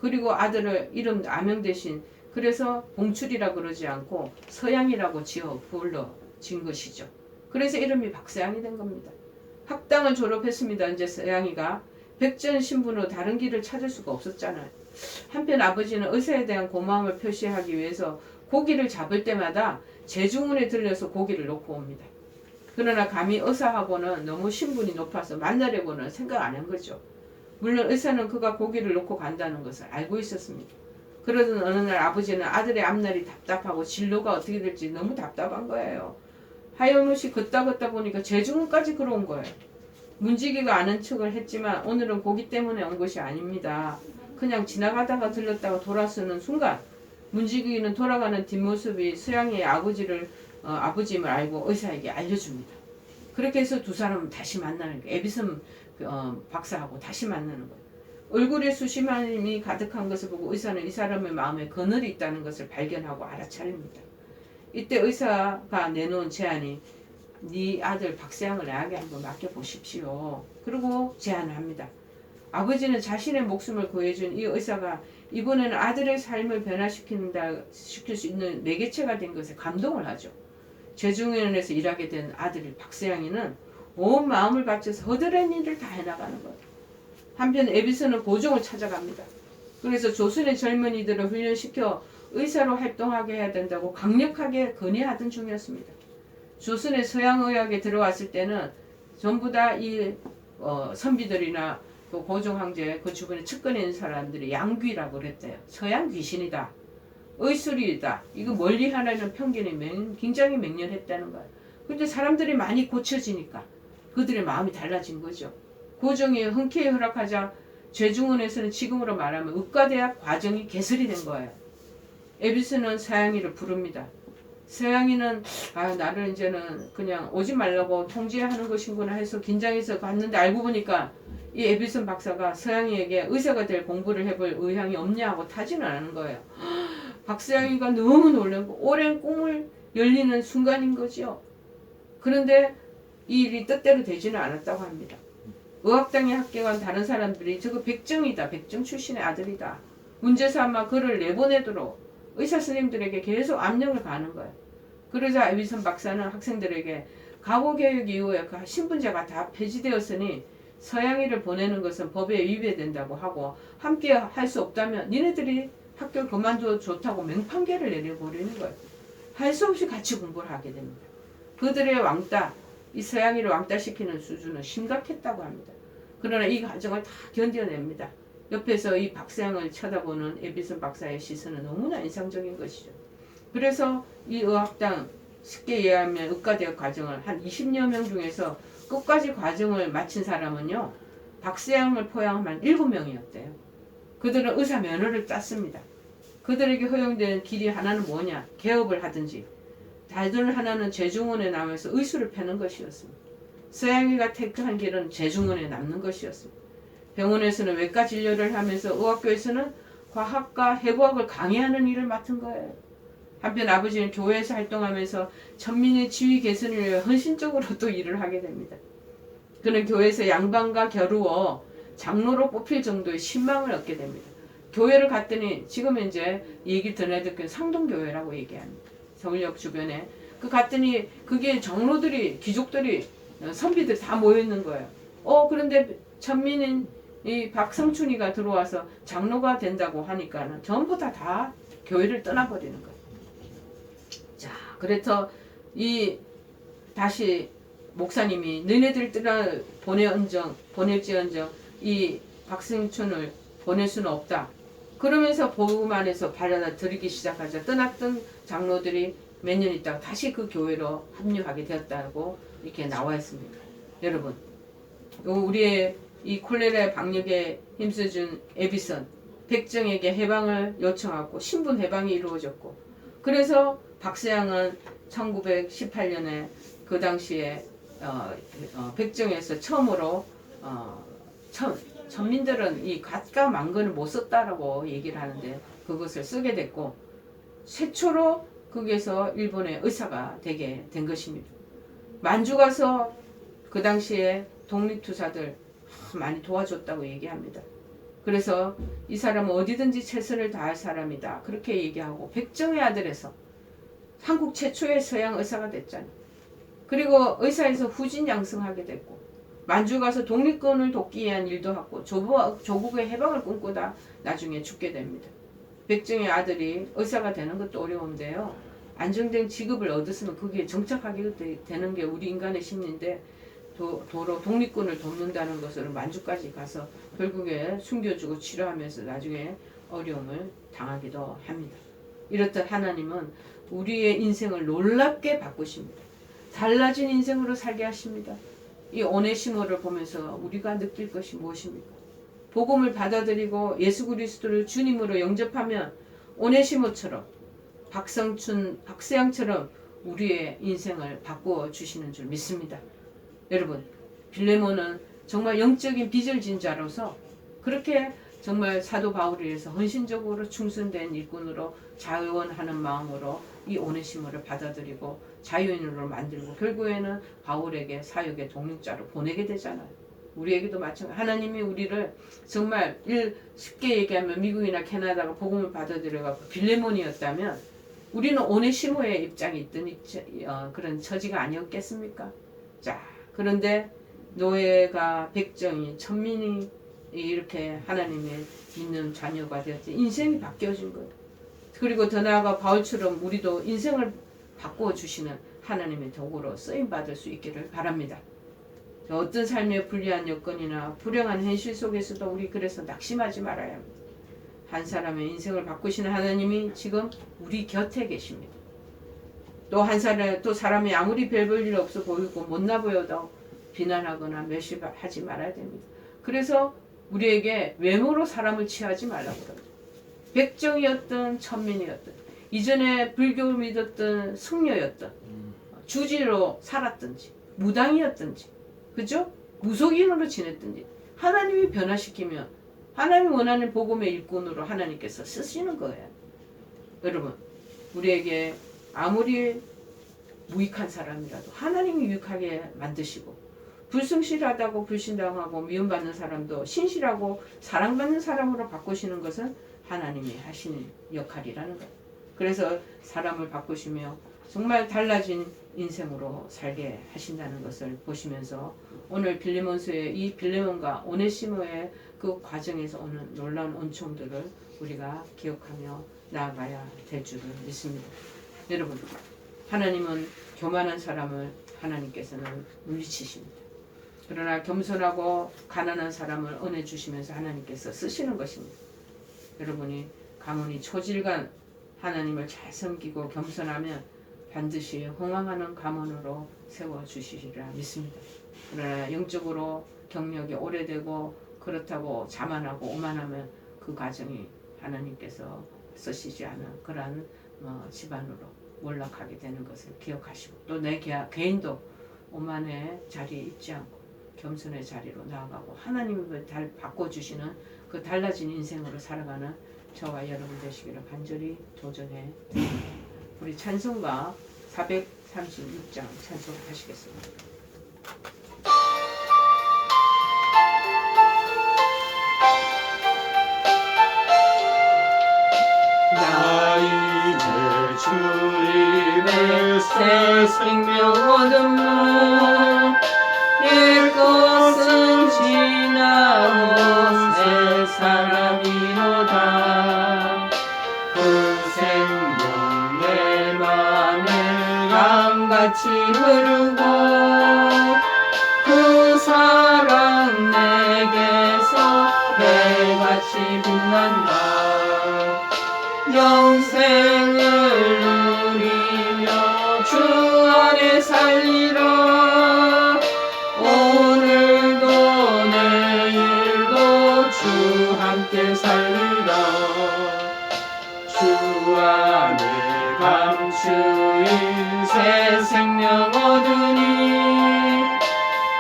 그리고 아들을 이름 아명 대신 그래서 봉출이라 그러지 않고 서양이라고 지어 불러진 것이죠. 그래서 이름이 박서양이 된 겁니다. 학당을 졸업했습니다. 이제 서양이가 백전 신분으로 다른 길을 찾을 수가 없었잖아요. 한편 아버지는 의사에 대한 고마움을 표시하기 위해서 고기를 잡을 때마다 제중원에 들려서 고기를 놓고 옵니다. 그러나 감히 의사하고는 너무 신분이 높아서 만나려고는 생각 안 한 거죠. 물론 의사는 그가 고기를 놓고 간다는 것을 알고 있었습니다. 그러던 어느 날 아버지는 아들의 앞날이 답답하고 진로가 어떻게 될지 너무 답답한 거예요. 하염없이 걷다 보니까 제중원까지 걸어온 거예요. 문지기가 아는 척을 했지만 오늘은 고기 때문에 온 것이 아닙니다. 그냥 지나가다가 들렸다가 돌아서는 순간 문지기는 돌아가는 뒷모습이 서양의 아버지임을 알고 의사에게 알려줍니다. 그렇게 해서 두 사람은 다시 만나는 거예요. 에비슨 박사하고 다시 만나는 거예요. 얼굴에 수심함이 가득한 것을 보고 의사는 이 사람의 마음에 그늘이 있다는 것을 발견하고 알아차립니다. 이때 의사가 내놓은 제안이 네 아들 박서양을 나에게 한번 맡겨보십시오. 그리고 제안을 합니다. 아버지는 자신의 목숨을 구해준 이 의사가 이번에는 아들의 삶을 변화시킬 수 있는 매개체가 된 것에 감동을 하죠. 제중원에서 일하게 된 아들 박서양이는 온 마음을 바쳐서 허드렛 일을 다 해나가는 거예요. 한편 에비슨은 고종을 찾아갑니다. 그래서 조선의 젊은이들을 훈련시켜 의사로 활동하게 해야 된다고 강력하게 건의하던 중이었습니다. 조선의 서양의학에 들어왔을 때는 전부 다 이 선비들이나 또 고종 황제 그 주변에 측근에 있는 사람들이 양귀라고 그랬대요. 서양 귀신이다. 의술이다. 이거 멀리 하라는 편견이 굉장히 맹렬했다는 거예요. 근데 사람들이 많이 고쳐지니까 그들의 마음이 달라진 거죠. 고종이 흔쾌히 허락하자 죄중원에서는 지금으로 말하면 의과대학 과정이 개설이 된 거예요. 에비스는 서양이를 부릅니다. 서양이는 나를 이제는 그냥 오지 말라고 통제하는 것인구나 해서 긴장해서 갔는데 알고 보니까 이 에비슨 박사가 서양이에게 의사가 될 공부를 해볼 의향이 없냐고 타지는 않은 거예요. 박서양이가 너무 놀라고 오랜 꿈을 열리는 순간인 거죠. 그런데 이 일이 뜻대로 되지는 않았다고 합니다. 의학당에 합격한 다른 사람들이 저거 백정이다. 백정 출신의 아들이다. 문제 삼아 그를 내보내도록 의사 선생님들에게 계속 압력을 가는 거예요. 그러자 에비슨 박사는 학생들에게 가고교육 이후에 그 신분제가 다 폐지되었으니 서양이를 보내는 것은 법에 위배된다고 하고 함께 할 수 없다면 니네들이 학교를 그만둬도 좋다고 맹판계를 내려버리는 거예요. 할 수 없이 같이 공부를 하게 됩니다. 그들의 왕따, 이 서양이를 왕따시키는 수준은 심각했다고 합니다. 그러나 이 과정을 다 견뎌냅니다. 옆에서 이 박사양을 쳐다보는 에비슨 박사의 시선은 너무나 인상적인 것이죠. 그래서 이 의학당 쉽게 이해하면 의과대학 과정을 한 20여 명 중에서 끝까지 과정을 마친 사람은요. 박사양을 포함한 7명이었대요. 그들은 의사 면허를 땄습니다. 그들에게 허용된 길이 하나는 뭐냐? 개업을 하든지 다른 하나는 재중원에 남아서 의술을 펴는 것이었습니다. 서양이가 택한 길은 재중원에 남는 것이었습니다. 병원에서는 외과 진료를 하면서 의학교에서는 과학과 해부학을 강의하는 일을 맡은 거예요. 한편 아버지는 교회에서 활동하면서 천민의 지위 개선을 위해 헌신적으로 또 일을 하게 됩니다. 그는 교회에서 양반과 겨루어 장로로 뽑힐 정도의 신망을 얻게 됩니다. 교회를 갔더니 지금 이제 얘기 전해듣긴 상동교회라고 얘기합니다. 서울역 주변에. 갔더니 그게 장로들이 귀족들이 선비들 다 모여있는 거예요. 그런데 천민인 이 박성춘이가 들어와서 장로가 된다고 하니까는 전부 다 교회를 떠나버리는 거예요. 자, 그래서 다시 목사님이 너네들 보낼지언정 이 박성춘을 보낼 수는 없다. 그러면서 복음 안에서 받아들이기 시작하자 떠났던 장로들이 몇 년 있다가 다시 그 교회로 합류하게 되었다고 이렇게 나와 있습니다. 여러분, 우리의 이 콜레라 방역에 힘써준 에비슨 백정에게 해방을 요청하고 신분 해방이 이루어졌고, 그래서 박서양은 1918년에 그 당시에 백정에서 처음으로 천민들은 이 갓과 망건을 못 썼다라고 얘기를 하는데 그것을 쓰게 됐고, 최초로 거기에서 일본의 의사가 되게 된 것입니다. 만주 가서 그 당시에 독립투사들 많이 도와줬다고 얘기합니다. 그래서 이 사람은 어디든지 최선을 다할 사람이다 그렇게 얘기하고 백정의 아들에서 한국 최초의 서양 의사가 됐잖아요. 그리고 의사에서 후진 양성하게 됐고, 만주 가서 독립군을 돕기 위한 일도 하고 조국의 해방을 꿈꾸다 나중에 죽게 됩니다. 백정의 아들이 의사가 되는 것도 어려운데요. 안정된 직업을 얻었으면 그게 정착하게 되는 게 우리 인간의 심리인데 도로 독립군을 돕는다는 것으로 만주까지 가서 결국에 숨겨주고 치료하면서 나중에 어려움을 당하기도 합니다. 이렇듯 하나님은 우리의 인생을 놀랍게 바꾸십니다. 달라진 인생으로 살게 하십니다. 이 오네시모를 보면서 우리가 느낄 것이 무엇입니까? 복음을 받아들이고 예수 그리스도를 주님으로 영접하면 오네시모처럼 박서양처럼 우리의 인생을 바꾸어 주시는 줄 믿습니다. 여러분, 빌레몬은 정말 영적인 빚을 진 자로서 그렇게 정말 사도 바울에 의해서 헌신적으로 충성된 일꾼으로 자원하는 마음으로 이 오네시모를 받아들이고 자유인으로 만들고 결국에는 바울에게 사역의 동력자로 보내게 되잖아요. 우리에게도 마찬가지. 하나님이 우리를 정말 쉽게 얘기하면 미국이나 캐나다가 복음을 받아들여갖고 빌레몬이었다면 우리는 오네시모의 입장이 있던 그런 처지가 아니었겠습니까? 자, 그런데 노예가 백정이 천민이 이렇게 하나님의 믿는 자녀가 되었지 인생이 바뀌어진 거예요. 그리고 더 나아가 바울처럼 우리도 인생을 바꾸어 주시는 하나님의 도구로 쓰임 받을 수 있기를 바랍니다. 또 어떤 삶의 불리한 여건이나 불행한 현실 속에서도 우리 그래서 낙심하지 말아야 합니다. 한 사람의 인생을 바꾸시는 하나님이 지금 우리 곁에 계십니다. 또 사람이 아무리 별 볼 일 없어 보이고 못나 보여도 비난하거나 멸시하지 말아야 됩니다. 그래서 우리에게 외모로 사람을 취하지 말라고 그럽니다. 백정이었든 천민이었든 이전에 불교를 믿었던 승려였든 주지로 살았든지 무당이었든지 그죠? 무속인으로 지냈든지 하나님이 변화시키면 하나님이 원하는 복음의 일꾼으로 하나님께서 쓰시는 거예요. 여러분 우리에게 아무리 무익한 사람이라도 하나님이 유익하게 만드시고 불성실하다고 불신당하고 미움받는 사람도 신실하고 사랑받는 사람으로 바꾸시는 것은 하나님이 하시는 역할이라는 거예요. 그래서 사람을 바꾸시며 정말 달라진 인생으로 살게 하신다는 것을 보시면서 오늘 빌레몬서의 이 빌레몬과 오네시모의 그 과정에서 오는 놀라운 은총들을 우리가 기억하며 나아가야 될 줄을 믿습니다. 여러분 하나님은 교만한 사람을 하나님께서는 물리치십니다. 그러나 겸손하고 가난한 사람을 은혜 주시면서 하나님께서 쓰시는 것입니다. 여러분이 가문이 초질간 하나님을 잘 섬기고 겸손하면 반드시 흥왕하는 가문으로 세워주시리라 믿습니다. 그러나 영적으로 경력이 오래되고 그렇다고 자만하고 오만하면 그 가정이 하나님께서 쓰시지 않은 그러한 집안으로 몰락하게 되는 것을 기억하시고 또 내 개인도 오만의 자리에 있지 않고 겸손의 자리로 나아가고 하나님을 바꿔주시는 그 달라진 인생으로 살아가는 저와 여러분 되시기를 간절히 도전해 드립니다. 우리 찬송가 436장 찬송하시겠습니다. 나 이제 주님의 새 생명 얻음무 옛 것은 지나고 새 사람이로다. 그 생명 내 맘에 강같이 흐르고 그 사랑 내게서 해같이 빛난다. 영생을 누리며 주 안에 살리라. 오늘도 내일도 주 함께 살리라. 주 안에 감추인 새 생명 얻으니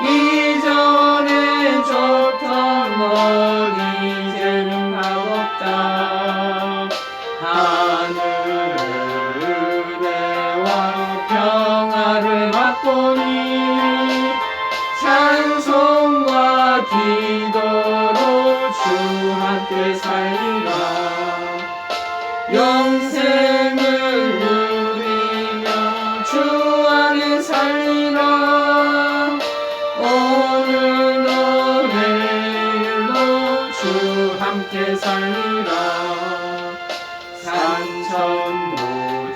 이전에 좋던 것 이제는 값없다. 하늘의 은혜와 평화를 맛보니 찬송과 기도로 주 함께 살리라. 영생을 누리며 주 안에 살리라. 오늘도 내일도 주 함께 살리라. 산천도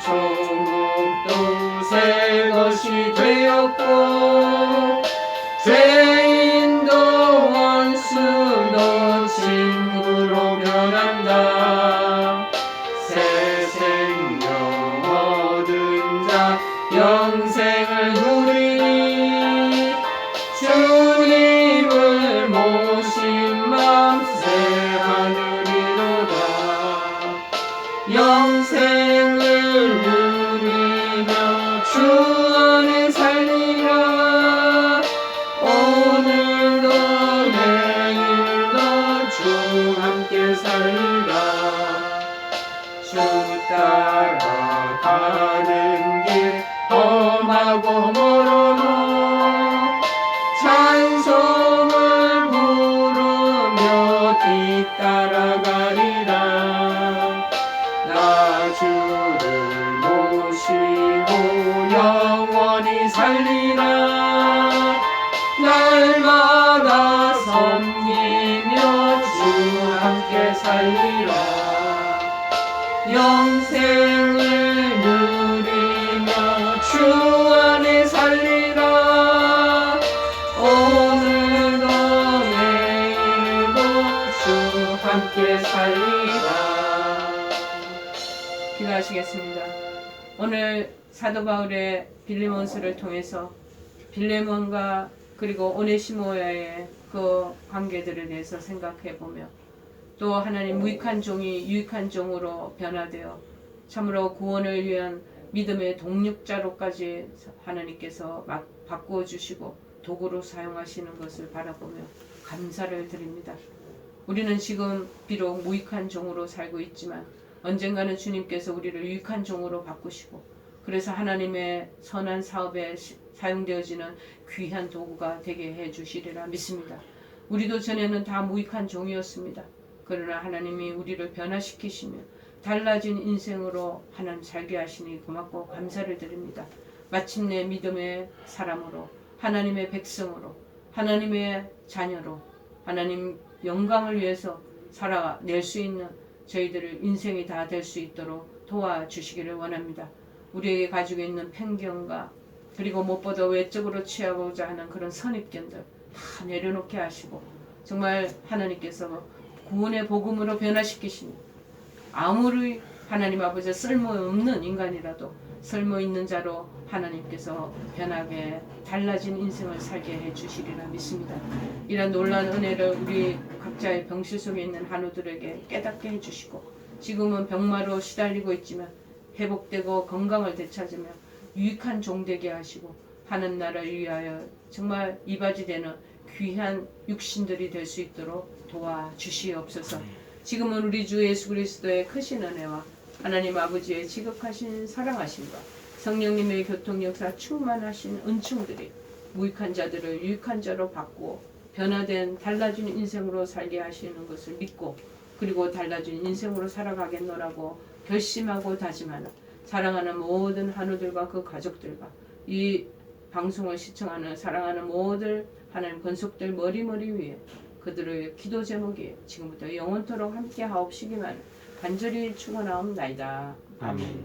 조국도 새 것이 되었고 죄인도 원수도 친구로 변한다. 새 생명 얻은 자 영생을 누리니 주님을 모신 맘 새 하늘이로다. 영생을 누리며 주 안에 살리라. 오늘도 내일도 주 함께 살리라. 주 따라가는 길 험하고 멀어도 찬송을 부르며 뒤따라가리라. 나 주를 모시고 영원히 살리라. 날마다 섬기며 주 함께 살리라. 영생을 누리며 주 안에 살리라. 오늘 사도 바울의 빌레몬서를 통해서 빌레몬과 그리고 오네시모와의 그 관계들에 대해서 생각해 보며 또 하나님 무익한 종이 유익한 종으로 변화되어 참으로 구원을 위한 믿음의 동력자로까지 하나님께서 바꾸어 주시고 도구로 사용하시는 것을 바라보며 감사를 드립니다. 우리는 지금 비록 무익한 종으로 살고 있지만 언젠가는 주님께서 우리를 유익한 종으로 바꾸시고 그래서 하나님의 선한 사업에 사용되어지는 귀한 도구가 되게 해주시리라 믿습니다. 우리도 전에는 다 무익한 종이었습니다. 그러나 하나님이 우리를 변화시키시며 달라진 인생으로 하나님 살게 하시니 고맙고 감사를 드립니다. 마침내 믿음의 사람으로 하나님의 백성으로 하나님의 자녀로 하나님 영광을 위해서 살아낼 수 있는 저희들을 인생이 다 될 수 있도록 도와주시기를 원합니다. 우리에게 가지고 있는 편견과 그리고 무엇보다 외적으로 취하고자 하는 그런 선입견들 다 내려놓게 하시고 정말 하나님께서 구원의 복음으로 변화시키시니 아무리 하나님 아버지 쓸모없는 인간이라도 쓸모있는 자로 하나님께서 변하게 달라진 인생을 살게 해주시리라 믿습니다. 이런 놀라운 은혜를 우리 각자의 병실 속에 있는 한우들에게 깨닫게 해주시고 지금은 병마로 시달리고 있지만 회복되고 건강을 되찾으며 유익한 종 되게 하시고 하는 나라를 위하여 정말 이바지되는 귀한 육신들이 될 수 있도록 도와주시옵소서. 지금은 우리 주 예수 그리스도의 크신 은혜와 하나님 아버지의 지극하신 사랑하심과 성령님의 교통 역사 충만하신 은총들이 무익한 자들을 유익한 자로 바꾸어 변화된 달라진 인생으로 살게 하시는 것을 믿고 그리고 달라진 인생으로 살아가겠노라고 결심하고 다짐하는 사랑하는 모든 한우들과 그 가족들과 이 방송을 시청하는 사랑하는 모든 하나님 권속들 머리머리 위에 그들의 기도 제목이 지금부터 영원토록 함께 하옵시기만 간절히 축원하옵나이다. 아멘.